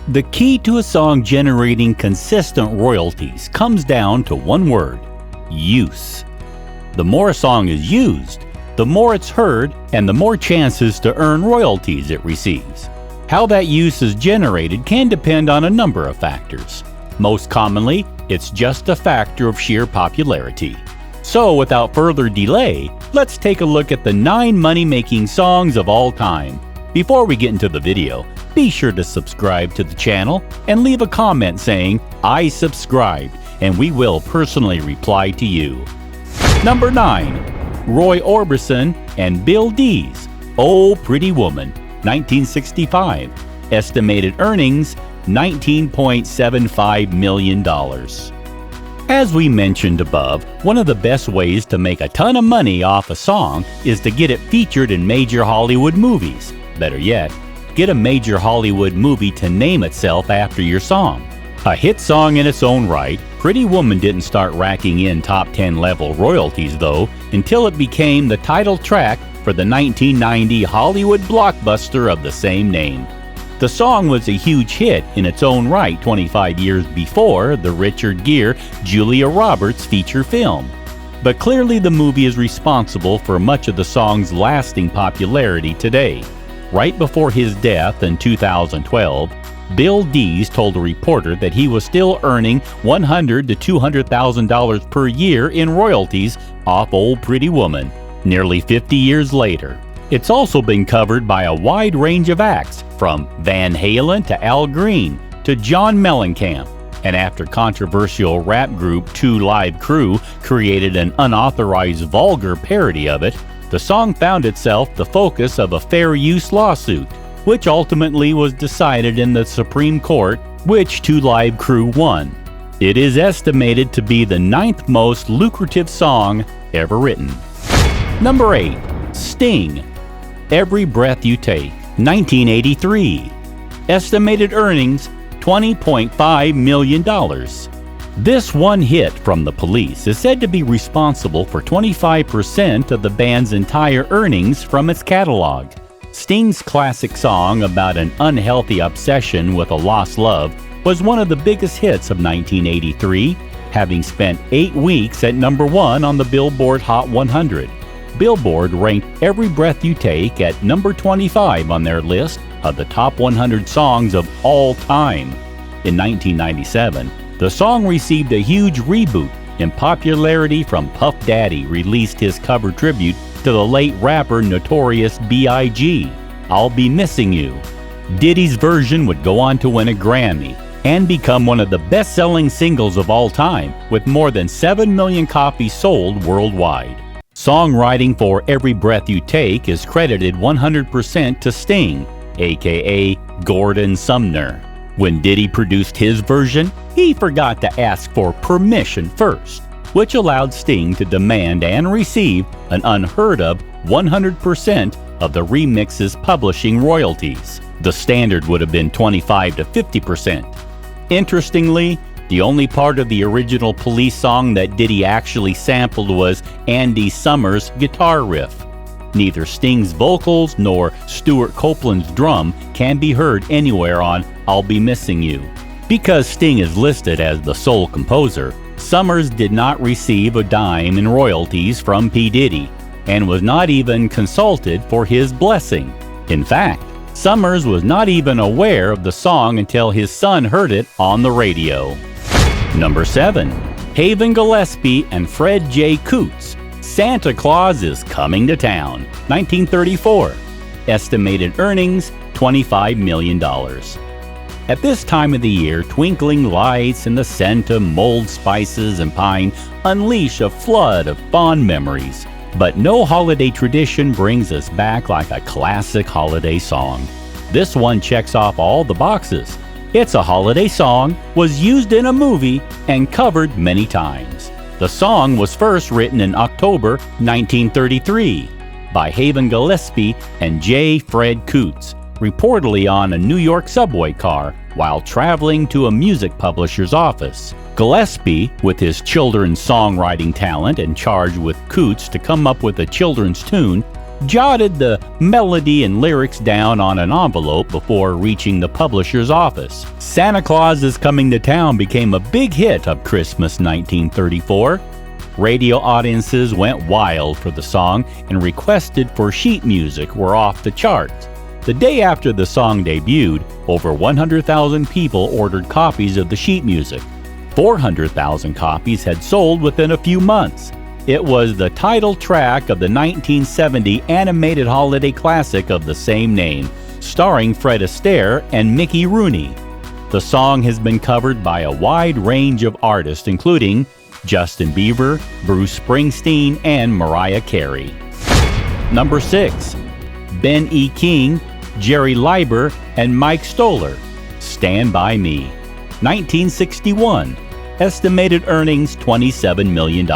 The key to a song generating consistent royalties comes down to one word: use. The more a song is used, the more it's heard and the more chances to earn royalties it receives. How that use is generated can depend on a number of factors. Most commonly, it's just a factor of sheer popularity. So without further delay, let's take a look at the 9 money-making songs of all time. Before we get into the video, be sure to subscribe to the channel and leave a comment saying, "I subscribed," and we will personally reply to you. Number 9. Roy Orbison and Bill Dees, "Oh Pretty Woman," 1965. Estimated earnings, $19.75 million. As we mentioned above, one of the best ways to make a ton of money off a song is to get it featured in major Hollywood movies. Better yet, get a major Hollywood movie to name itself after your song. A hit song in its own right, Pretty Woman didn't start racking in top 10 level royalties though until it became the title track for the 1990 Hollywood blockbuster of the same name. The song was a huge hit in its own right 25 years before the Richard Gere, Julia Roberts feature film. But clearly the movie is responsible for much of the song's lasting popularity today. Right before his death in 2012, Bill Dees told a reporter that he was still earning $100,000 to $200,000 per year in royalties off "Oh Pretty Woman," nearly 50 years later. It's also been covered by a wide range of acts, from Van Halen to Al Green to John Mellencamp. And after controversial rap group 2 Live Crew created an unauthorized vulgar parody of it, the song found itself the focus of a fair use lawsuit, which ultimately was decided in the Supreme Court, which 2 Live Crew won. It is estimated to be the 9th most lucrative song ever written. Number 8. Sting, "Every Breath You Take," 1983. Estimated earnings, $20.5 million. This one hit from The Police is said to be responsible for 25% of the band's entire earnings from its catalog. Sting's classic song about an unhealthy obsession with a lost love was one of the biggest hits of 1983, having spent 8 weeks at number 1 on the Billboard Hot 100. Billboard ranked "Every Breath You Take" at number 25 on their list of the top 100 songs of all time. In 1997, the song received a huge reboot in popularity from Puff Daddy released his cover tribute to the late rapper Notorious B.I.G., "I'll Be Missing You." Diddy's version would go on to win a Grammy and become one of the best-selling singles of all time, with more than 7 million copies sold worldwide. Songwriting for "Every Breath You Take" is credited 100% to Sting, aka Gordon Sumner. When Diddy produced his version, he forgot to ask for permission first, which allowed Sting to demand and receive an unheard of 100% of the remix's publishing royalties. The standard would have been 25 to 50%. Interestingly, the only part of the original Police song that Diddy actually sampled was Andy Summers' guitar riff. Neither Sting's vocals nor Stuart Copeland's drum can be heard anywhere on "I'll Be Missing You." Because Sting is listed as the sole composer, Summers did not receive a dime in royalties from P. Diddy and was not even consulted for his blessing. In fact, Summers was not even aware of the song until his son heard it on the radio. Number 7. Haven Gillespie and Fred J. Coots, "Santa Claus is Coming to Town," 1934. Estimated earnings, $25 million. At this time of the year, twinkling lights and the scent of mulled spices and pine unleash a flood of fond memories. But no holiday tradition brings us back like a classic holiday song. This one checks off all the boxes. It's a holiday song, was used in a movie, and covered many times. The song was first written in October 1933 by Haven Gillespie and J. Fred Coots, reportedly on a New York subway car while traveling to a music publisher's office. Gillespie, with his children's songwriting talent and charged with Coots to come up with a children's tune, jotted the melody and lyrics down on an envelope before reaching the publisher's office. Santa Claus is Coming to Town became a big hit of Christmas 1934. Radio audiences went wild for the song and requested for sheet music were off the charts. The day after the song debuted, over 100,000 people ordered copies of the sheet music. 400,000 copies had sold within a few months. It was the title track of the 1970 animated holiday classic of the same name, starring Fred Astaire and Mickey Rooney. The song has been covered by a wide range of artists, including Justin Bieber, Bruce Springsteen, and Mariah Carey. Number 6. Ben E. King, Jerry Leiber, and Mike Stoller, Stand By Me. 1961. Estimated earnings $27 million.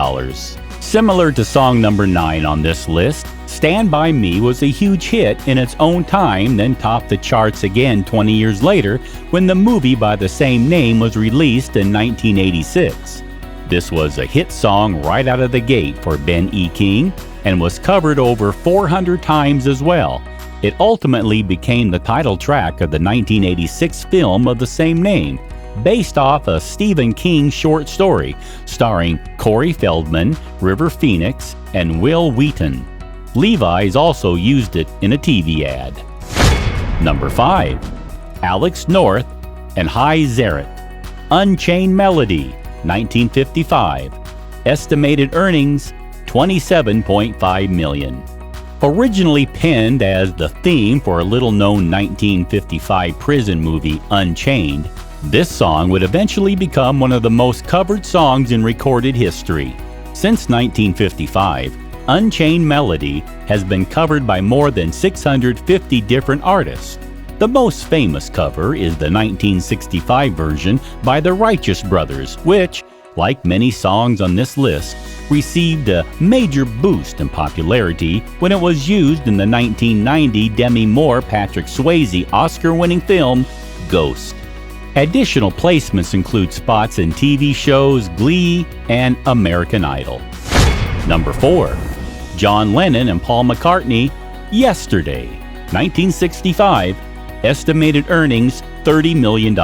Similar to song number 9 on this list, Stand By Me was a huge hit in its own time, then topped the charts again 20 years later when the movie by the same name was released in 1986. This was a hit song right out of the gate for Ben E. King and was covered over 400 times as well. It ultimately became the title track of the 1986 film of the same name, based off a Stephen King short story starring Corey Feldman, River Phoenix, and Will Wheaton. Levi's also used it in a TV ad. Number 5. Alex North and High Zerit, Unchained Melody, 1955. Estimated earnings $27.5 million. Originally penned as the theme for a little-known 1955 prison movie Unchained, this song would eventually become one of the most covered songs in recorded history. Since 1955, Unchained Melody has been covered by more than 650 different artists. The most famous cover is the 1965 version by the Righteous Brothers, which, like many songs on this list, received a major boost in popularity when it was used in the 1990 Demi Moore-Patrick Swayze Oscar-winning film Ghost. Additional placements include spots in TV shows Glee and American Idol. Number 4. John Lennon and Paul McCartney, Yesterday, 1965. Estimated earnings $30 million.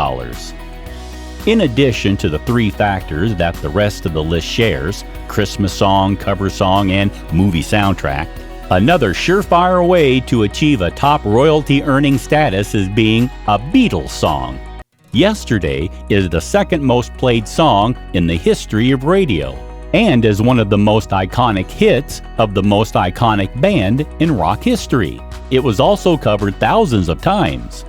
In addition to the 3 factors that the rest of the list shares, Christmas song, cover song, and movie soundtrack, another surefire way to achieve a top royalty earning status is being a Beatles song. Yesterday is the second most played song in the history of radio, and is one of the most iconic hits of the most iconic band in rock history. It was also covered thousands of times.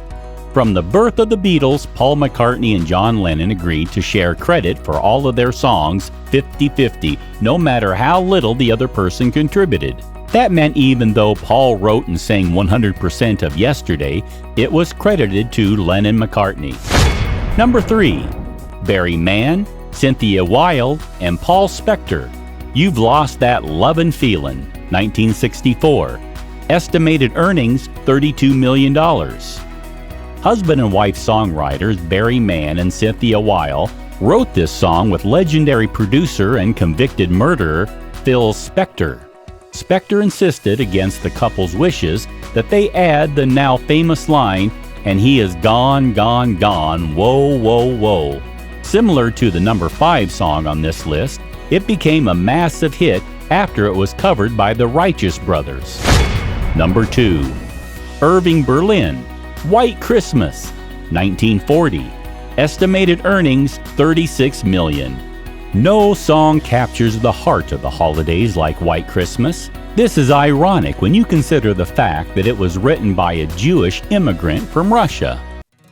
From the birth of the Beatles, Paul McCartney and John Lennon agreed to share credit for all of their songs 50-50, no matter how little the other person contributed. That meant even though Paul wrote and sang 100% of Yesterday, it was credited to Lennon-McCartney. Number 3. Barry Mann, Cynthia Wilde, and Paul Spector, You've Lost That Lovin' Feelin', 1964. Estimated earnings $32 million. Husband and wife songwriters Barry Mann and Cynthia Wilde wrote this song with legendary producer and convicted murderer Phil Spector. Spector insisted against the couple's wishes that they add the now famous line, "And he is gone, gone, gone, whoa, whoa, whoa." Similar to the number 5 song on this list, it became a massive hit after it was covered by the Righteous Brothers. Number 2. Irving Berlin, White Christmas, 1940. Estimated earnings $36 million. No song captures the heart of the holidays like White Christmas. This is ironic when you consider the fact that it was written by a Jewish immigrant from Russia.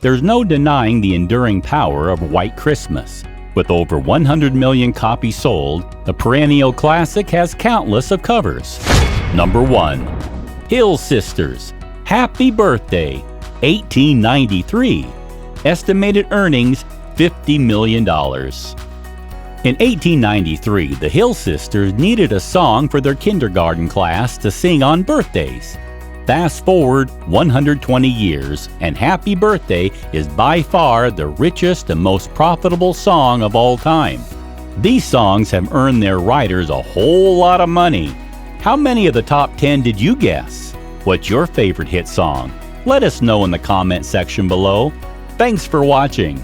There's no denying the enduring power of White Christmas. With over 100 million copies sold, the perennial classic has countless of covers. Number 1. Hill Sisters, Happy Birthday, 1893. Estimated earnings $50 million. In 1893, the Hill Sisters needed a song for their kindergarten class to sing on birthdays. Fast forward 120 years, and Happy Birthday is by far the richest and most profitable song of all time. These songs have earned their writers a whole lot of money. How many of the top 10 did you guess? What's your favorite hit song? Let us know in the comment section below. Thanks for watching.